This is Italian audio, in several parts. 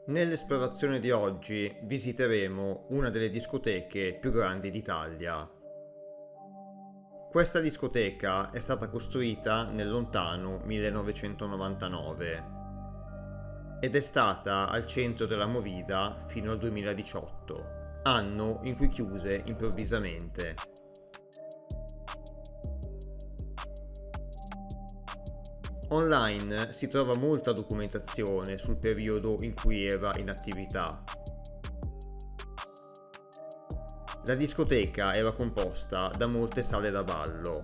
Nell'esplorazione di oggi visiteremo una delle discoteche più grandi d'Italia. Questa discoteca è stata costruita nel lontano 1999 ed è stata al centro della movida fino al 2018, anno in cui chiuse improvvisamente. Online si trova molta documentazione sul periodo in cui era in attività. La discoteca era composta da molte sale da ballo.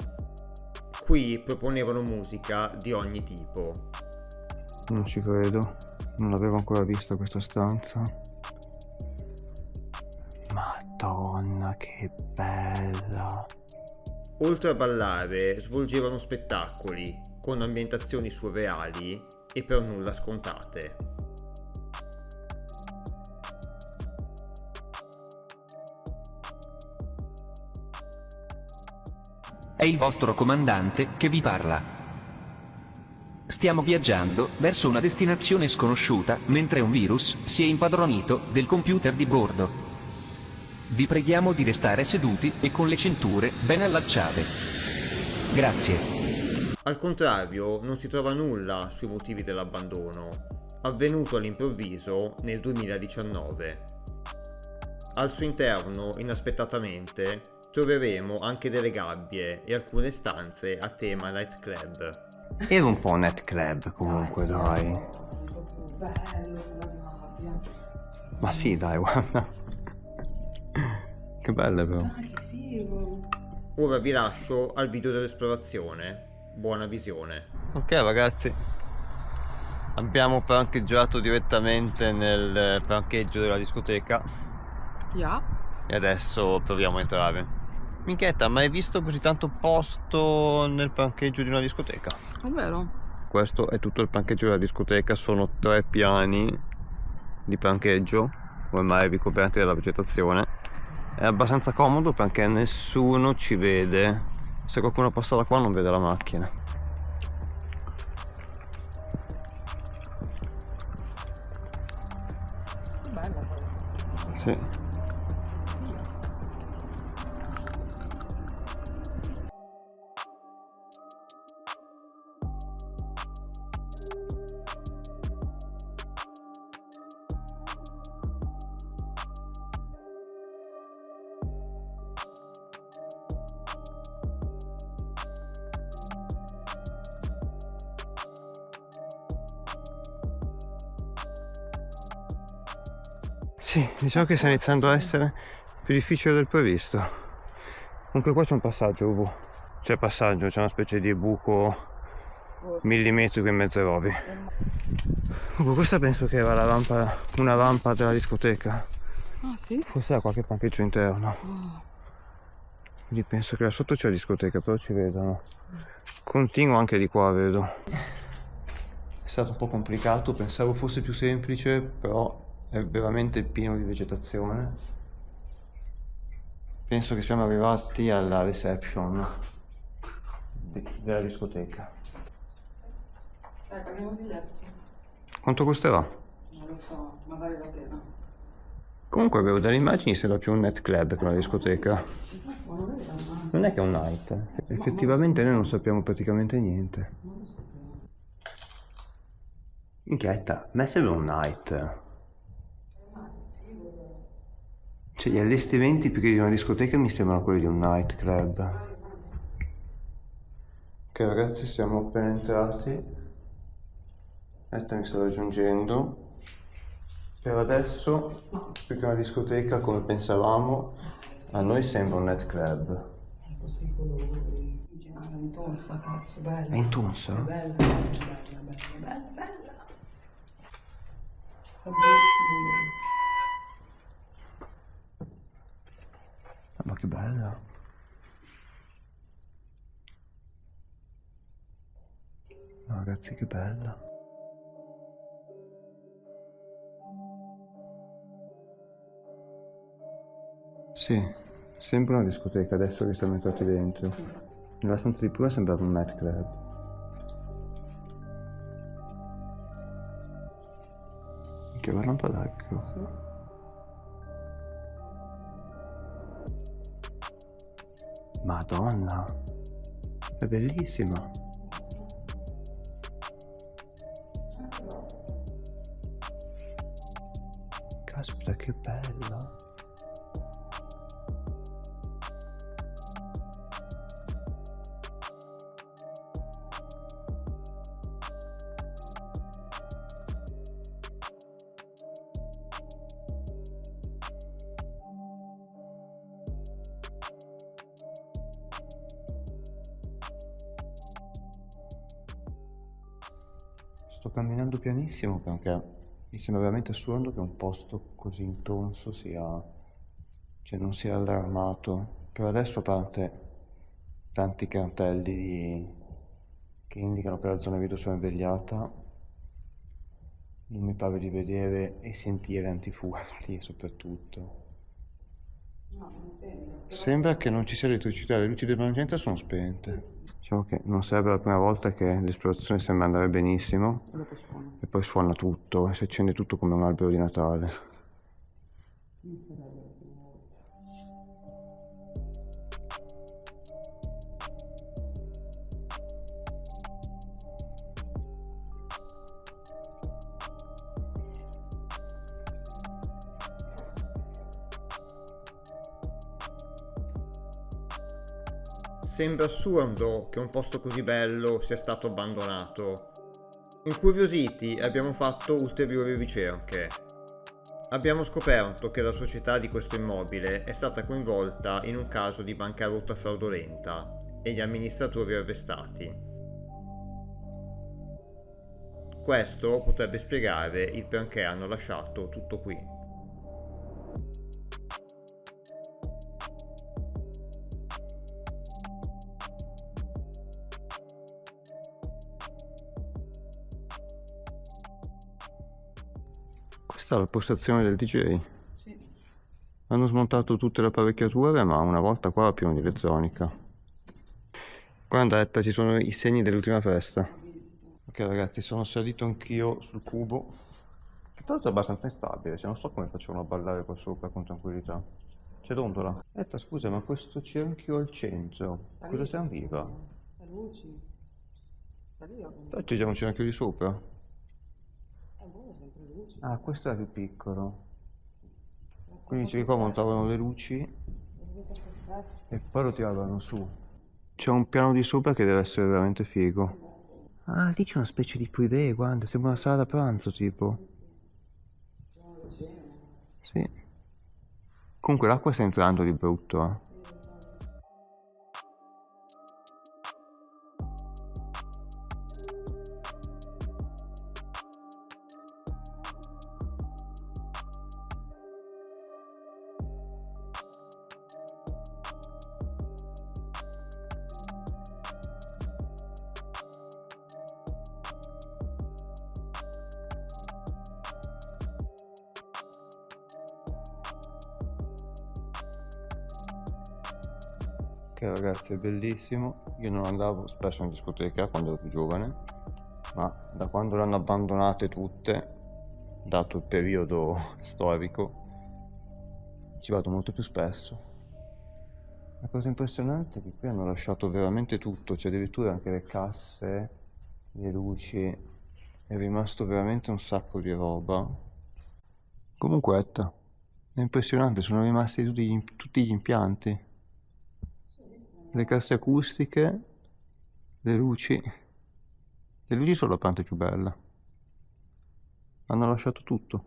Qui proponevano musica di ogni tipo. Non ci credo, non l'avevo ancora vista questa stanza. Madonna, che bella! Oltre a ballare, svolgevano spettacoli con ambientazioni surreali e per nulla scontate. È il vostro comandante che vi parla. Stiamo viaggiando verso una destinazione sconosciuta mentre un virus si è impadronito del computer di bordo. Vi preghiamo di restare seduti e con le cinture ben allacciate. Grazie. Al contrario, non si trova nulla sui motivi dell'abbandono, avvenuto all'improvviso nel 2019. Al suo interno, inaspettatamente, troveremo anche delle gabbie e alcune stanze a tema nightclub. Era un po' un nightclub comunque, dai. Bello la gabbia. Ma sì, dai, guarda. Che bella però. Dai, che figo. Ora vi lascio al video dell'esplorazione. Buona visione. Ok ragazzi, abbiamo parcheggiato direttamente nel parcheggio della discoteca Yeah. e adesso proviamo a entrare. Minchietta, ma hai visto così tanto posto nel parcheggio di una discoteca? Ovvero? Questo è tutto il parcheggio della discoteca, sono 3 piani di parcheggio, ormai ricoperti dalla vegetazione. È abbastanza comodo perché nessuno ci vede. Se qualcuno passa da qua non vede la macchina. Bella. Sì. Sì, diciamo che sta iniziando a essere più difficile del previsto. Comunque qua c'è un passaggio, Ubu. C'è passaggio, c'è una specie di buco millimetrico in mezzo ai rovi. Ubu, questa penso che era la rampa, una rampa della discoteca. Ah sì? Forse ha qualche parcheggio interno. Oh. Quindi penso che là sotto c'è la discoteca, però ci vedono. Continuo anche di qua, vedo. È stato un po' complicato, pensavo fosse più semplice, però è veramente pieno di vegetazione. Penso che siamo arrivati alla reception della discoteca. Dai, paghiamo il biglietto. Quanto costerà? Non lo so, ma vale la pena. Comunque avevo dalle immagini, sembra più un nightclub che una discoteca. Ma non vedi la mano? Non è che è un night, effettivamente noi non sappiamo praticamente niente. Non lo sapevo. Minchietta, a me sembra un night. Cioè gli allestimenti più che di una discoteca mi sembrano quelli di un nightclub. Ok ragazzi, siamo appena entrati. Aspetta, mi sto raggiungendo. Per adesso, più che una discoteca come pensavamo, a noi sembra un nightclub. Questi colori. È in tonsa, cazzo, bella. È in tonsa? È bella, bella, bella, bella, bella. È blu. Ma che bella. No, ragazzi, che bella. Sì, sembra una discoteca adesso che siamo entrati dentro. Nella stanza di prima sembrava un nightclub. Occhio, guarda un po' d'occhio. Sì. Madonna, è bellissima. Caspita, che bella. Sto camminando pianissimo perché mi sembra veramente assurdo che un posto così intonso cioè non sia allarmato. Per adesso, a parte tanti cartelli che indicano che la zona video sono vegliata, non mi pare di vedere e sentire antifurti soprattutto. No, non sembra. Sembra che non ci sia elettricità, le luci di emergenza sono spente. Diciamo che non sarebbe la prima volta che l'esplorazione sembra andare benissimo Dopo suona. e poi suona tutto e si accende tutto come un albero di Natale. Non sarebbe la prima volta. Sembra assurdo che un posto così bello sia stato abbandonato. Incuriositi abbiamo fatto ulteriori ricerche. Abbiamo scoperto che la società di questo immobile è stata coinvolta in un caso di bancarotta fraudolenta e gli amministratori arrestati. Questo potrebbe spiegare il perché hanno lasciato tutto qui. Questa è la postazione del DJ. Sì. Hanno smontato tutte le apparecchiature, ma una volta qua era pieno di elettronica. Qua in diretta ci sono i segni dell'ultima festa. Ho visto. Ok ragazzi, sono salito anch'io sul cubo. Che tra l'altro è abbastanza instabile, cioè non so come facevano a ballare qua sopra con tranquillità. C'è Dondola. Scusa, ma questo cerchio al centro, cosa serviva? Le luci. Saliva. Però c'è già un cerchio di sopra. Buono, sempre le luci. Ah, questo era più piccolo. Quindi ci qua montavano le luci e poi lo tiravano su. C'è un piano di sopra che deve essere veramente figo. Ah, lì c'è una specie di privé, guarda, sembra una sala da pranzo tipo. Sì. Comunque l'acqua sta entrando di brutto, eh. Ok ragazzi, è bellissimo. Io non andavo spesso in discoteca quando ero più giovane, ma da quando le hanno abbandonate tutte, dato il periodo storico, ci vado molto più spesso. La cosa impressionante è che qui hanno lasciato veramente tutto, c'è addirittura anche le casse, le luci, è rimasto veramente un sacco di roba. Comunque è impressionante, sono rimasti tutti gli impianti. Le casse acustiche, le luci sono la parte più bella. Hanno lasciato tutto.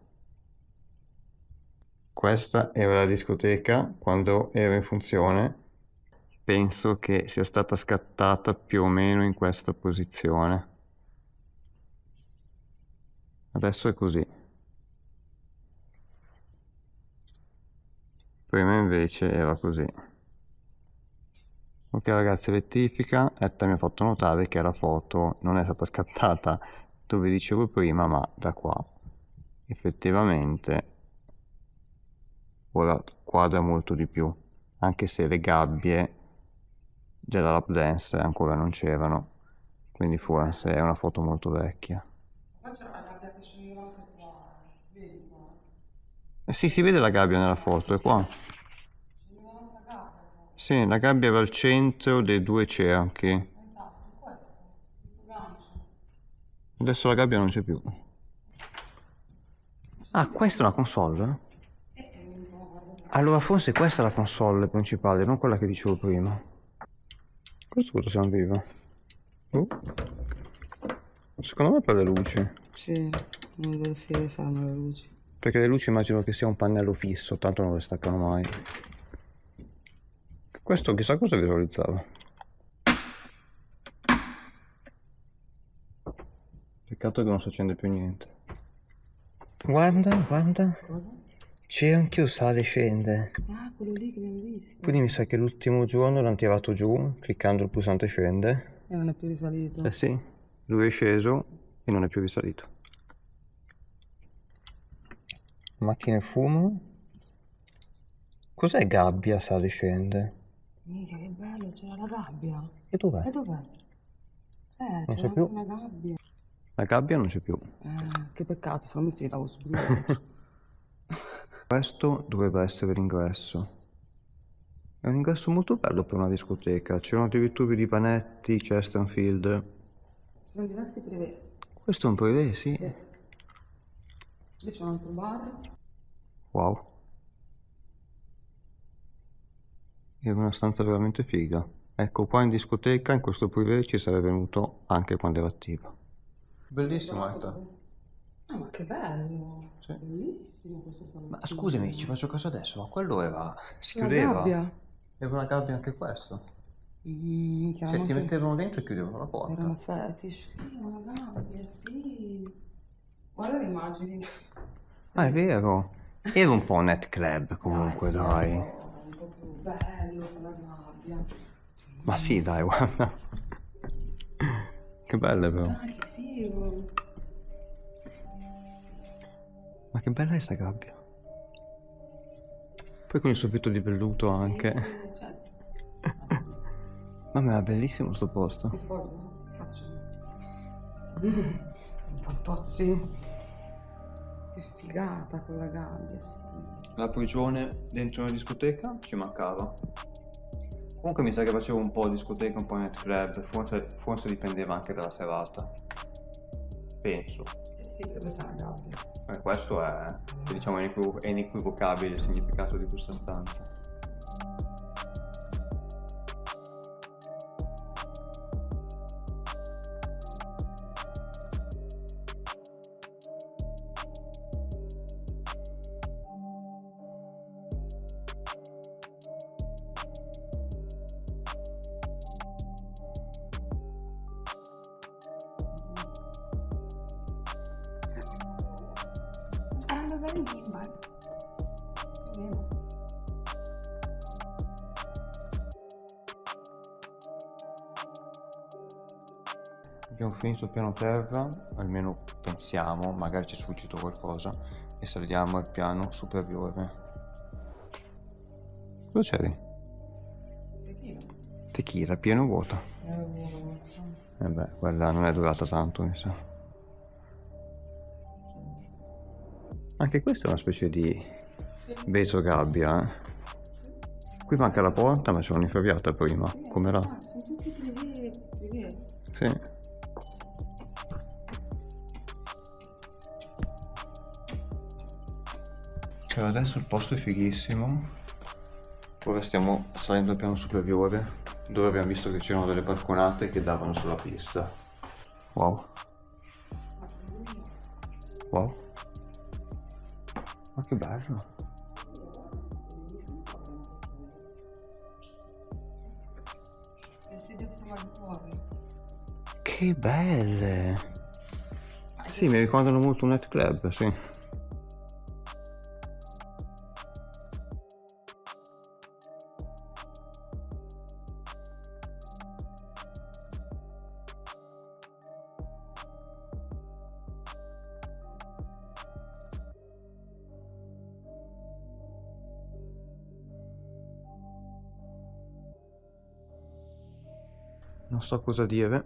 Questa era la discoteca quando era in funzione. Penso che sia stata scattata più o meno in questa posizione. Adesso è così. Prima invece era così. Ok ragazzi, rettifica, Etta mi ha fatto notare che la foto non è stata scattata dove dicevo prima, ma da qua. Effettivamente ora quadra molto di più, anche se le gabbie della lap dance ancora non c'erano, quindi forse è una foto molto vecchia. Poi c'era la gabbia che scendeva anche qua. Eh sì, si vede la gabbia nella foto, è qua. Sì, la gabbia va al centro dei due cerchi. Esatto, questo gancio. Adesso la gabbia non c'è più. Ah, questa è una console? Allora forse questa è la console principale, non quella che dicevo prima. Questo cosa siamo vivo? Secondo me per le luci. Sì, sì, saranno le luci. Perché le luci immagino che sia un pannello fisso, tanto non le staccano mai. Questo chissà cosa visualizzava. Peccato che non si accende più niente. Guarda, guarda. Cosa? C'è anche un sale e scende. Ah, quello lì che abbiamo visto. Quindi mi sa che l'ultimo giorno l'hanno tirato giù, cliccando il pulsante scende. E non è più risalito. Eh sì, lui è sceso e non è più risalito. Macchine fumo. Cos'è gabbia, sale e scende? Mica, che bello, c'era la gabbia. E dov'è? E dov'è? Non C'era c'è anche più. una gabbia. La gabbia non c'è più. Che peccato, se no mi filavo subito. Questo doveva essere l'ingresso. È un ingresso molto bello per una discoteca. C'erano addirittura i divanetti, Chesterfield. Ci sono diversi privé. Questo è un privé, sì. Sì. Lì c'è un altro bar. Wow. Era una stanza veramente figa. Ecco, qua in discoteca, in questo privé, ci sarebbe venuto anche quando era attiva. Bellissimo, Marta. Ah, ma che bello! Sì. Bellissimo questo salone. Ma scusami, ci faccio caso adesso, ma quello era... si La chiudeva? gabbia. Era una gabbia anche questo? Minchia, Cioè, ma ti che- mettevano dentro e chiudevano la porta. Erano fetish. Una gabbia, sì. Guarda le immagini. Ah, è vero. Era un po' un net club comunque, sì, dai. Un po' più bello con la gabbia. Ma sì, dai, guarda. Che belle però. Dai, che figo. Ma che bella è sta gabbia. Poi con il soffitto di velluto anche. Cioè, Mamma, è bellissimo sto posto. mi spoglio? Faccio. Fantozzi. Che figata con la gabbia, sì. La prigione dentro una discoteca ci mancava. Comunque mi sa che facevo un po' discoteca, un po' net club, forse dipendeva anche dalla serata. Penso. Sì, questa è la gabbia. Questo è, diciamo, è inequivocabile il significato di questa stanza. Andata in bimba. Almeno. Abbiamo finito il piano terra, almeno pensiamo, magari ci è sfuggito qualcosa, e saliamo al piano superiore. Cosa c'eri? Tequila. Tequila, pieno vuoto. E beh, quella non è durata tanto, mi sa. Anche questa è una specie di vetro gabbia, eh. Qui manca la porta, ma ce l'hanno inferriata prima, come là. Ah, sono tutti privé. Sì. Per adesso il posto è fighissimo. Ora stiamo salendo al piano superiore, dove abbiamo visto che c'erano delle balconate che davano sulla pista. Wow. Wow. Ma che bello. E si deve fumare fuori. Che belle. Sì, mi ricordano molto un net club, sì. Non so cosa dire,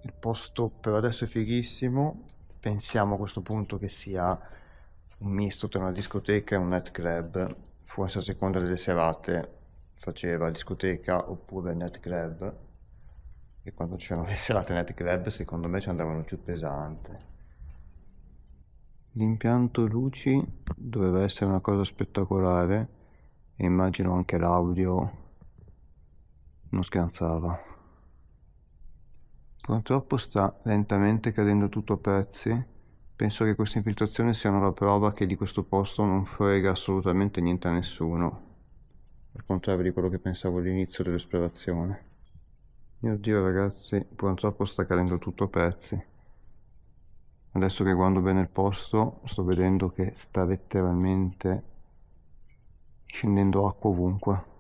il posto per adesso è fighissimo, pensiamo a questo punto che sia un misto tra una discoteca e un nightclub, forse a seconda delle serate faceva discoteca oppure nightclub, e quando c'erano le serate nightclub secondo me ci andavano giù pesante. L'impianto luci doveva essere una cosa spettacolare e immagino anche l'audio non scherzava. Purtroppo sta lentamente cadendo tutto a pezzi. Penso che queste infiltrazioni siano la prova che di questo posto non frega assolutamente niente a nessuno, al contrario di quello che pensavo all'inizio dell'esplorazione. Mio Dio ragazzi, purtroppo sta cadendo tutto a pezzi. Adesso che guardo bene il posto, sto vedendo che sta letteralmente scendendo acqua ovunque.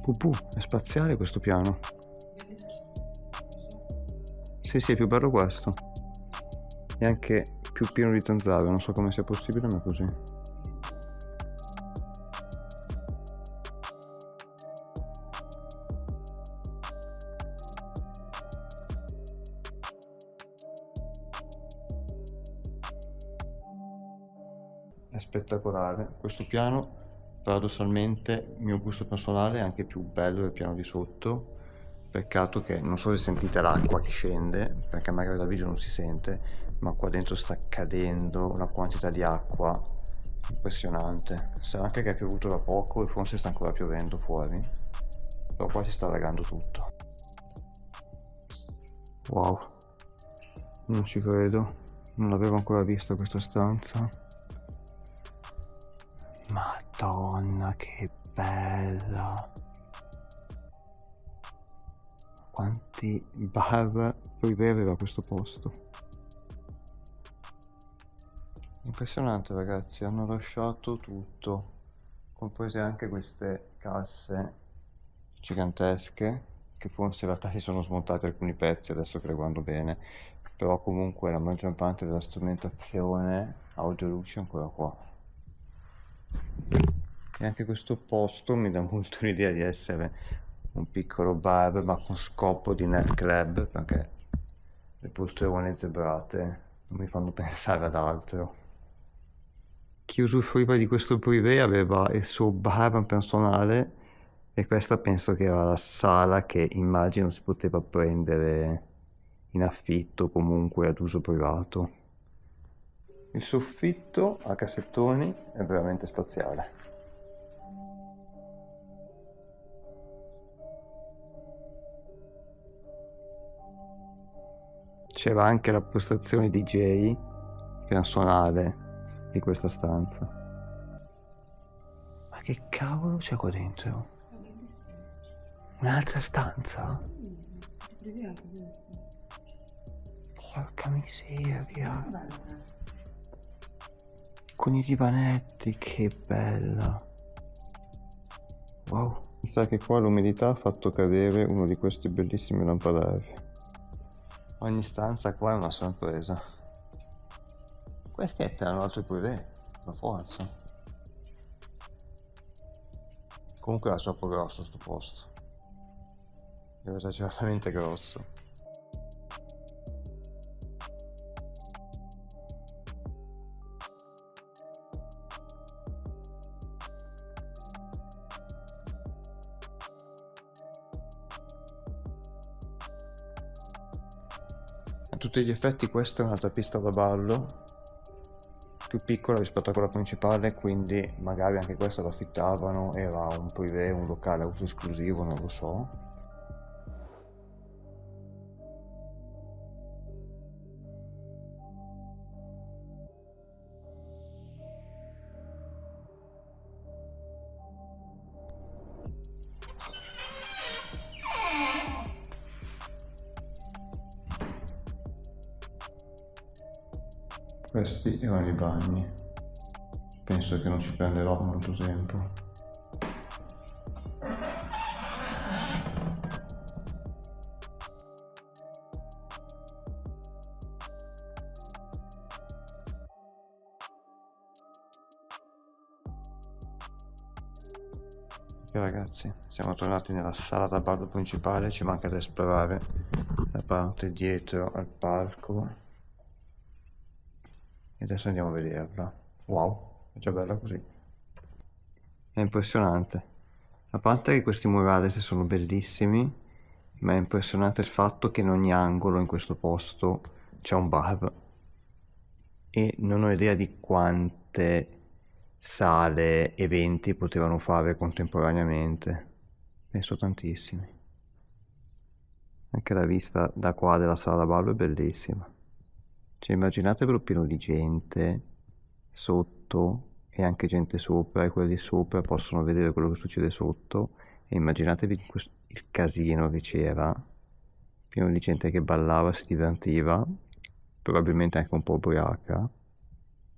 Pupù, è spaziale questo piano. Sì, è più bello questo. E anche più pieno di zanzare, non so come sia possibile, ma è così. È spettacolare. Questo piano, paradossalmente, mio gusto personale, è anche più bello del piano di sotto. Peccato che non so se sentite l'acqua che scende, perché magari dal video non si sente, ma qua dentro sta cadendo una quantità di acqua impressionante. Sarà anche che è piovuto da poco e forse sta ancora piovendo fuori, però qua si sta allagando tutto. Wow, non ci credo, non l'avevo ancora vista questa stanza. Madonna, che bella! Quanti bar privé aveva questo posto? Impressionante ragazzi, hanno lasciato tutto, comprese anche queste casse gigantesche, che forse in realtà si sono smontati alcuni pezzi adesso che le guardo bene, però comunque la maggior parte della strumentazione audio luce è ancora qua. E anche questo posto mi dà molto l'idea di essere un piccolo bar ma con scopo di nightclub, perché le poltrone zebrate non mi fanno pensare ad altro. Chi usufruiva di questo privé aveva il suo bar personale e questa penso che era la sala che immagino si poteva prendere in affitto, comunque ad uso privato. Il soffitto a cassettoni è veramente spaziale. C'era anche la postazione DJ personale di questa stanza. Ma che cavolo c'è qua dentro? Un'altra stanza? Porca miseria. Con i divanetti, che bella. Wow. Mi sa che qua l'umidità ha fatto cadere uno di questi bellissimi lampadari. Ogni stanza qua è una sorpresa. Questi erano altri privé, per forza. Comunque era troppo grosso sto posto. Era esageratamente grosso. A tutti gli effetti questa è un'altra pista da ballo, più piccola rispetto a quella principale, quindi magari anche questa lo affittavano, era un privé, un locale auto esclusivo, non lo so. Questi erano i bagni. penso che non ci prenderò molto tempo. Ragazzi, siamo tornati nella sala da ballo principale, ci manca da esplorare la parte dietro al palco e adesso andiamo a vederla. Wow, è già bella così, è impressionante. A parte che questi murales sono bellissimi, ma è impressionante il fatto che in ogni angolo in questo posto c'è un bar e non ho idea di quante sale, eventi potevano fare contemporaneamente. Penso tantissimi. Anche la vista da qua della sala da ballo è bellissima. Cioè immaginatevelo pieno di gente sotto e anche gente sopra, e quelli sopra possono vedere quello che succede sotto, e immaginatevi il casino che c'era, pieno di gente che ballava, si divertiva, probabilmente anche un po' ubriaca,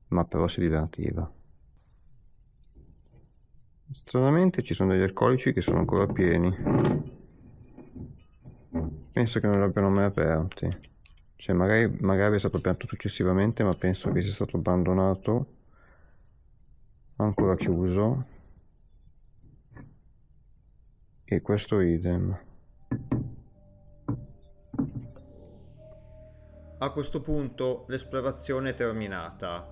ma però si divertiva. Stranamente ci sono degli alcolici che sono ancora pieni. Penso che non li abbiano mai aperti. Cioè magari è stato aperto successivamente, ma penso che sia stato abbandonato, ancora chiuso. E questo idem. A questo punto l'esplorazione è terminata.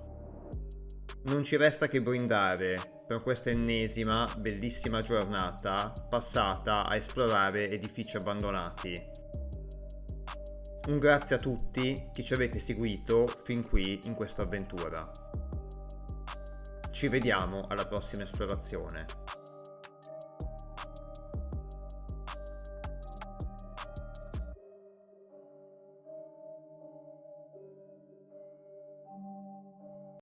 Non ci resta che brindare per questa ennesima bellissima giornata passata a esplorare edifici abbandonati. Un grazie a tutti che ci avete seguito fin qui in questa avventura. Ci vediamo alla prossima esplorazione.